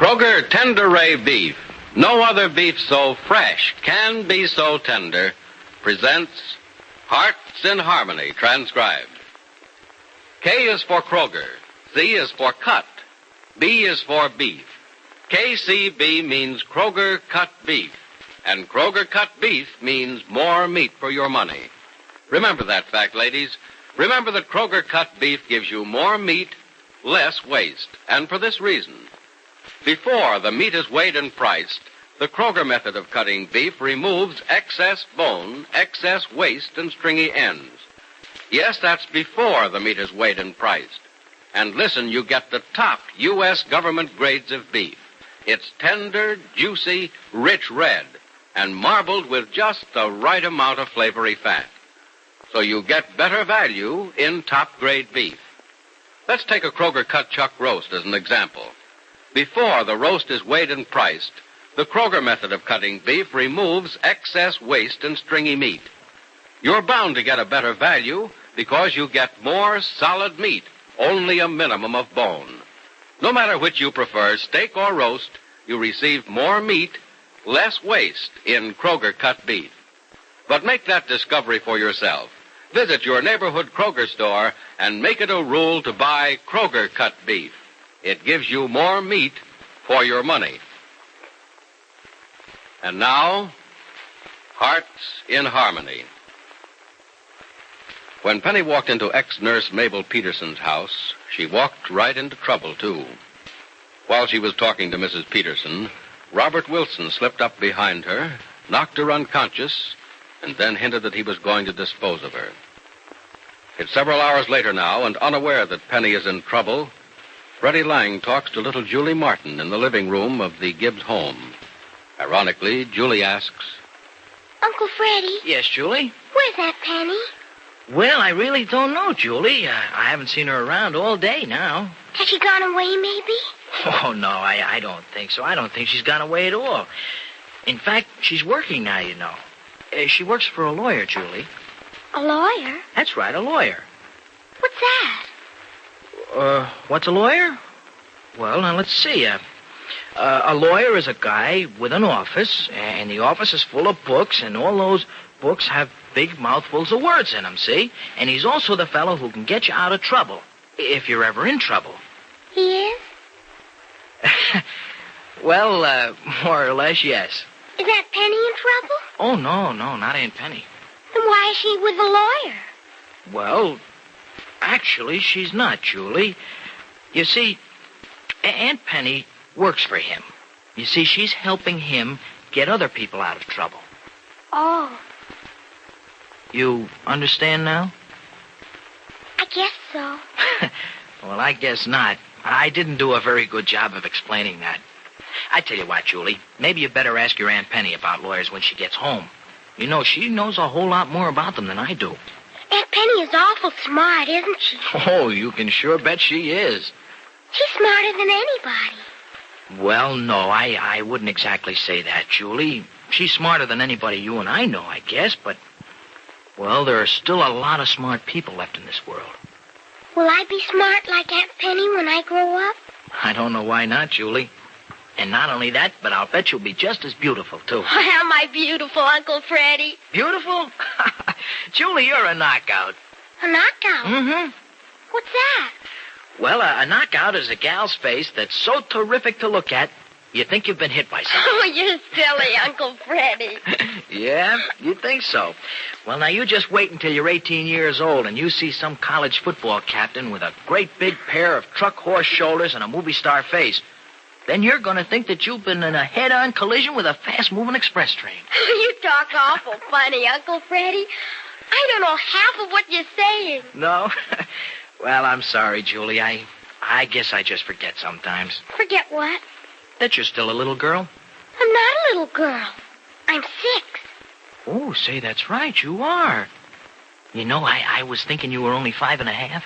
Kroger Tender Ray Beef, no other beef so fresh can be so tender, presents Hearts in Harmony, transcribed. K is for Kroger, C is for cut, B is for beef. KCB means Kroger Cut Beef, and Kroger Cut Beef means more meat for your money. Remember that fact, ladies. Remember that Kroger Cut Beef gives you more meat, less waste, and for this reason. Before the meat is weighed and priced, the Kroger method of cutting beef removes excess bone, excess waste, and stringy ends. Yes, that's before the meat is weighed and priced. And listen, you get the top U.S. government grades of beef. It's tender, juicy, rich red, and marbled with just the right amount of flavory fat. So you get better value in top-grade beef. Let's take a Kroger Cut Chuck roast as an example. Before the roast is weighed and priced, the Kroger method of cutting beef removes excess waste and stringy meat. You're bound to get a better value because you get more solid meat, only a minimum of bone. No matter which you prefer, steak or roast, you receive more meat, less waste in Kroger Cut Beef. But make that discovery for yourself. Visit your neighborhood Kroger store and make it a rule to buy Kroger Cut Beef. It gives you more meat for your money. And now, Hearts in Harmony. When Penny walked into ex-nurse Mabel Peterson's house, she walked right into trouble, too. While she was talking to Mrs. Peterson, Robert Wilson slipped up behind her, knocked her unconscious, and then hinted that he was going to dispose of her. It's several hours later now, and unaware that Penny is in trouble, Freddie Lang talks to little Julie Martin in the living room of the Gibbs home. Ironically, Julie asks, Uncle Freddie? Yes, Julie? Where's that Penny? Well, I really don't know, Julie. I haven't seen her around all day now. Has she gone away, maybe? Oh, no, I don't think so. I don't think she's gone away at all. In fact, she's working now, you know. She works for a lawyer, Julie. A lawyer? That's right, a lawyer. What's that? What's a lawyer? Well, now, let's see. A lawyer is a guy with an office, and the office is full of books, and all those books have big mouthfuls of words in them, see? And he's also the fellow who can get you out of trouble, if you're ever in trouble. He is? Well, more or less, yes. Is that Penny in trouble? Oh, no, not Aunt Penny. Then why is she with the lawyer? Well, actually, she's not, Julie. You see, Aunt Penny works for him. You see, she's helping him get other people out of trouble. Oh. You understand now? I guess so. Well, I guess not. I didn't do a very good job of explaining that. I tell you what, Julie, maybe you better ask your Aunt Penny about lawyers when she gets home. You know, she knows a whole lot more about them than I do. Aunt Penny is awful smart, isn't she? Oh, you can sure bet she is. She's smarter than anybody. Well, no, I wouldn't exactly say that, Julie. She's smarter than anybody you and I know, I guess, but, well, there are still a lot of smart people left in this world. Will I be smart like Aunt Penny when I grow up? I don't know why not, Julie. And not only that, but I'll bet you'll be just as beautiful, too. Oh, am I beautiful, Uncle Freddie? Beautiful? Julie, you're a knockout. A knockout? Mm-hmm. What's that? Well, a knockout is a gal's face that's so terrific to look at, you think you've been hit by something. Oh, you're silly, Uncle Freddie. Yeah, you think so. Well, now, you just wait until you're 18 years old and you see some college football captain with a great big pair of truck horse shoulders and a movie star face. Then you're going to think that you've been in a head-on collision with a fast-moving express train. You talk awful funny, Uncle Freddie. I don't know half of what you're saying. No? Well, I'm sorry, Julie. I guess I just forget sometimes. Forget what? That you're still a little girl. I'm not a little girl. I'm 6. Oh, say, that's right, you are. You know, I was thinking you were only 5.5.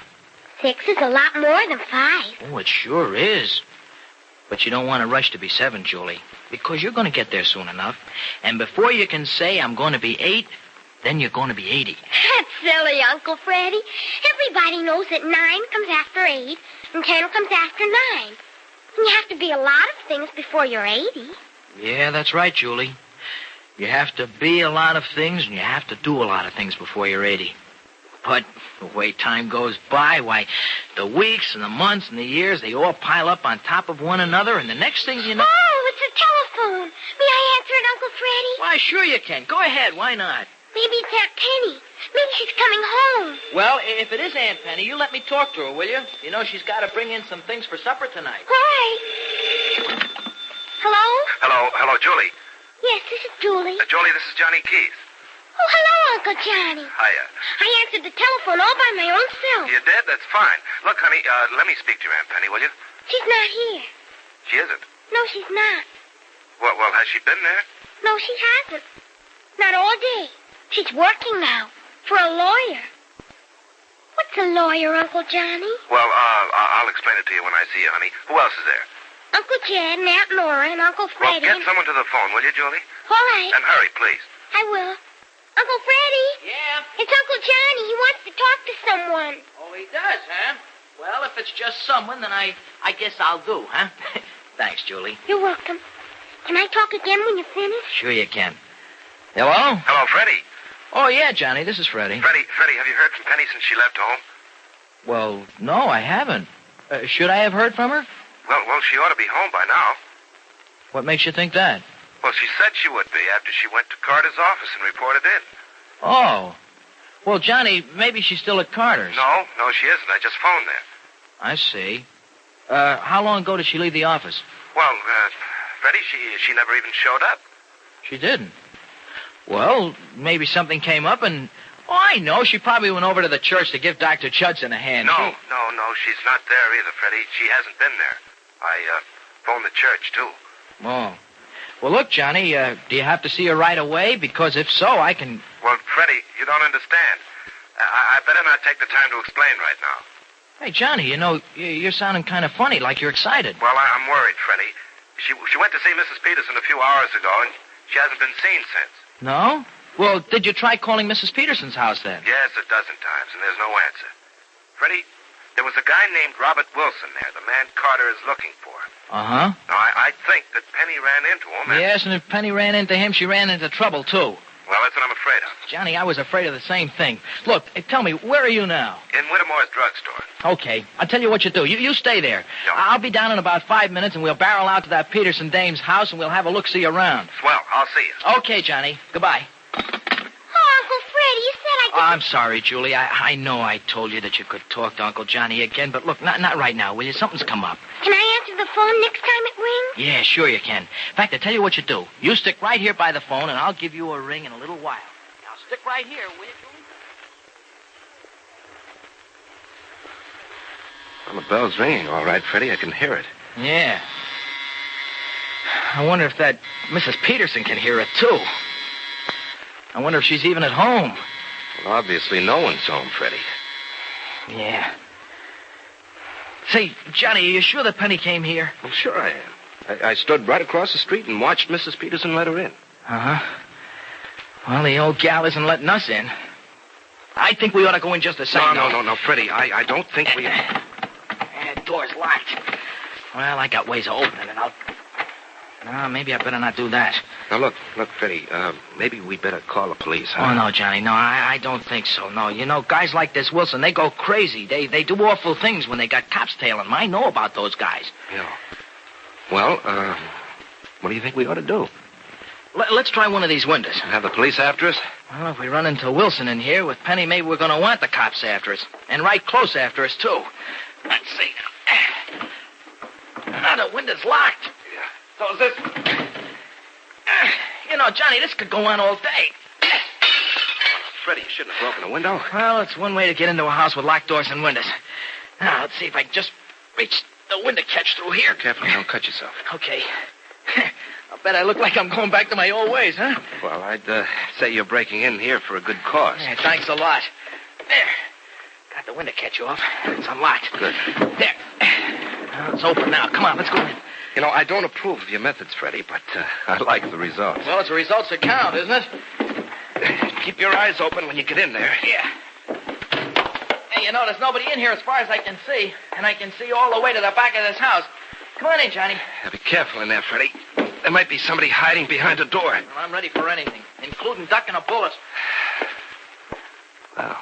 6 is a lot more than 5. Oh, it sure is. But you don't want to rush to be 7, Julie, because you're going to get there soon enough. And before you can say I'm going to be 8, then you're going to be 80. That's silly, Uncle Freddie. Everybody knows that 9 comes after 8 and 10 comes after 9. And you have to be a lot of things before you're 80. Yeah, that's right, Julie. You have to be a lot of things, and you have to do a lot of things before you're 80. But the way time goes by, why, the weeks and the months and the years, they all pile up on top of one another, and the next thing you know... Oh, it's a telephone. May I answer it, Uncle Freddie? Why, sure you can. Go ahead. Why not? Maybe it's Aunt Penny. Maybe she's coming home. Well, if it is Aunt Penny, you let me talk to her, will you? You know she's got to bring in some things for supper tonight. All right. Hello? Hello, Julie. Yes, this is Julie. Julie, this is Johnny Keith. Oh, hello, Uncle Johnny. Hiya. I answered the telephone all by my own self. You did? That's fine. Look, honey, let me speak to your Aunt Penny, will you? She's not here. She isn't? No, she's not. Well, has she been there? No, she hasn't. Not all day. She's working now. For a lawyer. What's a lawyer, Uncle Johnny? Well, I'll explain it to you when I see you, honey. Who else is there? Uncle Jed and Aunt Laura and Uncle Freddie. Well, get someone to the phone, will you, Julie? All right. And hurry, please. I will. Uncle Freddie. Yeah? It's Uncle Johnny. He wants to talk to someone. Oh, he does, huh? Well, if it's just someone, then I guess I'll do, huh? Thanks, Julie. You're welcome. Can I talk again when you finish? Sure you can. Hello? Hello, Freddie. Oh, yeah, Johnny, this is Freddie. Freddie, have you heard from Penny since she left home? Well, no, I haven't. Should I have heard from her? Well, she ought to be home by now. What makes you think that? Well, she said she would be after she went to Carter's office and reported in. Oh. Well, Johnny, maybe she's still at Carter's. No, she isn't. I just phoned there. I see. How long ago did she leave the office? Well, Freddie, she never even showed up. She didn't. Well, maybe something came up and... Oh, I know. She probably went over to the church to give Dr. Judson a hand. No, she's not there either, Freddie. She hasn't been there. I phoned the church, too. Oh. Well, look, Johnny, do you have to see her right away? Because if so, I can... Well, Freddie, you don't understand. I better not take the time to explain right now. Hey, Johnny, you know, you're sounding kind of funny, like you're excited. Well, I'm worried, Freddie. She went to see Mrs. Peterson a few hours ago, and she hasn't been seen since. No? Well, did you try calling Mrs. Peterson's house then? Yes, a dozen times, and there's no answer. Freddie, there was a guy named Robert Wilson there, the man Carter is looking for. Uh-huh. Now, I think that Penny ran into him. Yes, and if Penny ran into him, she ran into trouble, too. Well, that's what I'm afraid of. Johnny, I was afraid of the same thing. Look, tell me, where are you now? In Whittemore's drugstore. Okay, I'll tell you what you do. You stay there. No. I'll be down in about 5 minutes, and we'll barrel out to that Peterson dame's house, and we'll have a look-see around. Swell, I'll see you. Okay, Johnny. Goodbye. Oh, Uncle Freddie, you said I could... I'm sorry, Julie. I know I told you that you could talk to Uncle Johnny again, but look, not right now, will you? Something's come up. Can I answer the phone next time it rings? Yeah, sure you can. In fact, I'll tell you what you do. You stick right here by the phone, and I'll give you a ring in a little while. Now, stick right here, will you, Julie? Well, the bell's ringing, all right, Freddie. I can hear it. Yeah. I wonder if that Mrs. Peterson can hear it, too. I wonder if she's even at home. Well, obviously no one's home, Freddie. Yeah. Say, Johnny, are you sure that Penny came here? Well, sure I am. I stood right across the street and watched Mrs. Peterson let her in. Uh-huh. Well, the old gal isn't letting us in. I think we ought to go in just the same. No, Freddie. I don't think we... The door's locked. Well, I got ways of opening it. No, maybe I better not do that. Now, look, Freddie, maybe we better call the police, huh? Oh, no, Johnny, no, I don't think so. No, you know, guys like this Wilson, they go crazy. They do awful things when they got cops tailing them. I know about those guys. Yeah. Well, what do you think we ought to do? Let's try one of these windows. Have the police after us? Well, if we run into Wilson in here with Penny, maybe we're going to want the cops after us. And right close after us, too. Let's see now. Now, the window's locked. So is this... You know, Johnny, this could go on all day. Freddie, you shouldn't have broken the window. Well, it's one way to get into a house with locked doors and windows. Now, let's see if I can just reach the window catch through here. Careful, don't cut yourself. Okay. I'll bet I look like I'm going back to my old ways, huh? Well, I'd say you're breaking in here for a good cause. Yeah, thanks a lot. There. Got the window catch off. It's unlocked. Good. There. Well, it's open now. Come on, let's go in. You know, I don't approve of your methods, Freddie, but I like the results. Well, it's the results that count, isn't it? Keep your eyes open when you get in there. Yeah. Hey, you know, there's nobody in here as far as I can see, and I can see all the way to the back of this house. Come on in, Johnny. Be careful in there, Freddie. There might be somebody hiding behind a door. Well, I'm ready for anything, including ducking a bullet. Well,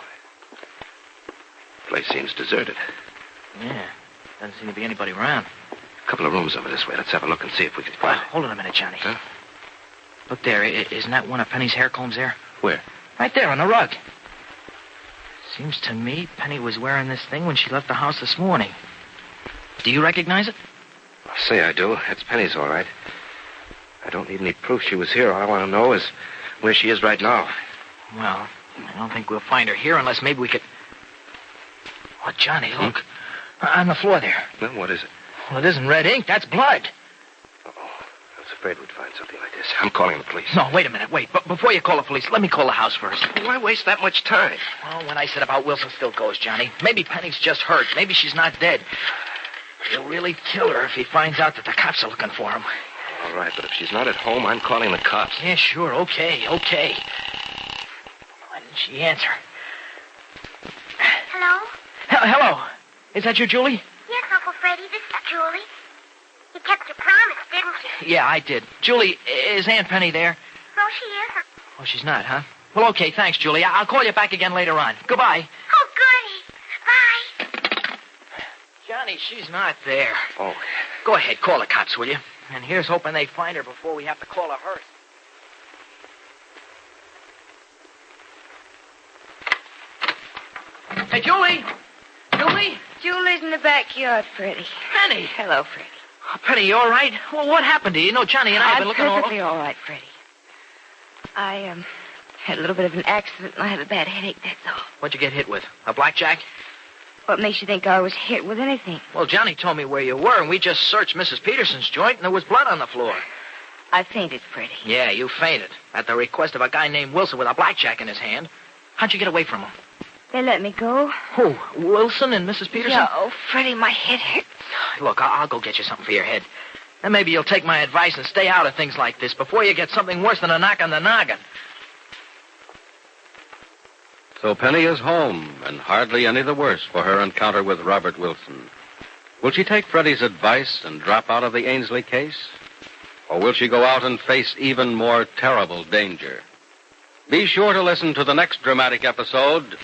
the place seems deserted. Yeah, doesn't seem to be anybody around. A couple of rooms over this way. Let's have a look and see if we can Well, find it. hold on a minute, Johnny. Huh? Look there. Isn't that one of Penny's hair combs there? Where? Right there on the rug. Seems to me Penny was wearing this thing when she left the house this morning. Do you recognize it? I'll say I do. It's Penny's, all right. I don't need any proof she was here. All I want to know is where she is right now. Well, I don't think we'll find her here unless maybe we could... Oh, Johnny, look. On the floor there. Well, what is it? Well, it isn't red ink. That's blood. Uh-oh. I was afraid we'd find something like this. I'm calling the police. No, wait a minute. Wait. But before you call the police, let me call the house first. Why waste that much time? Well, what I said about Wilson still goes, Johnny. Maybe Penny's just hurt. Maybe she's not dead. He'll really kill her if he finds out that the cops are looking for him. All right, but if she's not at home, I'm calling the cops. Yeah, sure. Okay. Why didn't she answer? Hello? Hello. Is that you, Julie? Yes, Uncle Freddie, this is Julie. You kept your promise, didn't you? Yeah, I did. Julie, is Aunt Penny there? No, she isn't. Oh, she's not, huh? Well, okay, thanks, Julie. I'll call you back again later on. Goodbye. Oh, goody. Bye. Johnny, she's not there. Oh. Go ahead, call the cops, will you? And here's hoping they find her before we have to call a hearse. Hey, Julie! Julie's in the backyard, Freddie. Penny! Hello, Freddie. Oh, Penny, you all right? Well, what happened to you? You know, Johnny and I have been I'm looking all perfectly all right, Freddie. I had a little bit of an accident and I have a bad headache, that's all. What'd you get hit with? A blackjack? What makes you think I was hit with anything? Well, Johnny told me where you were, and we just searched Mrs. Peterson's joint, and there was blood on the floor. I fainted, Freddie. Yeah, you fainted. At the request of a guy named Wilson with a blackjack in his hand. How'd you get away from him? They let me go. Who? Wilson and Mrs. Peterson? Yeah, oh, Freddie, my head hurts. Look, I'll go get you something for your head. Then maybe you'll take my advice and stay out of things like this before you get something worse than a knock on the noggin. So Penny is home, and hardly any the worse for her encounter with Robert Wilson. Will she take Freddie's advice and drop out of the Ainsley case? Or will she go out and face even more terrible danger? Be sure to listen to the next dramatic episode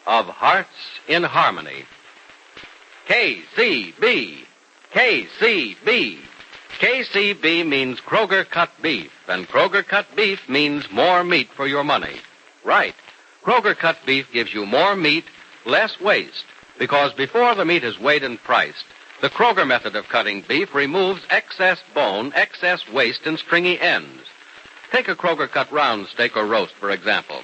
of Hearts in Harmony. KCB. KCB. KCB means Kroger cut beef, and Kroger cut beef means more meat for your money. Right. Kroger cut beef gives you more meat, less waste, because before the meat is weighed and priced, the Kroger method of cutting beef removes excess bone, excess waste, and stringy ends. Take a Kroger cut round steak or roast, for example.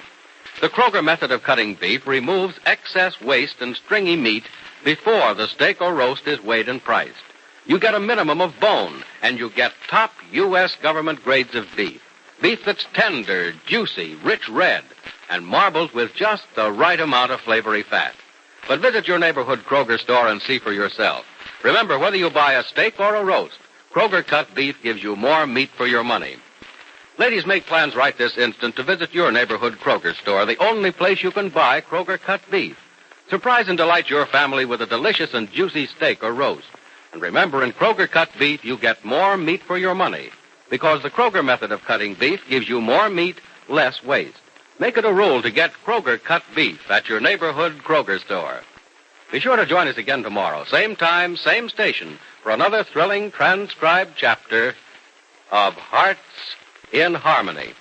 The Kroger method of cutting beef removes excess waste and stringy meat before the steak or roast is weighed and priced. You get a minimum of bone, and you get top U.S. government grades of beef. Beef that's tender, juicy, rich red, and marbled with just the right amount of flavory fat. But visit your neighborhood Kroger store and see for yourself. Remember, whether you buy a steak or a roast, Kroger cut beef gives you more meat for your money. Ladies, make plans right this instant to visit your neighborhood Kroger store, the only place you can buy Kroger cut beef. Surprise and delight your family with a delicious and juicy steak or roast. And remember, in Kroger cut beef, you get more meat for your money, because the Kroger method of cutting beef gives you more meat, less waste. Make it a rule to get Kroger cut beef at your neighborhood Kroger store. Be sure to join us again tomorrow, same time, same station, for another thrilling transcribed chapter of Hearts in Harmony.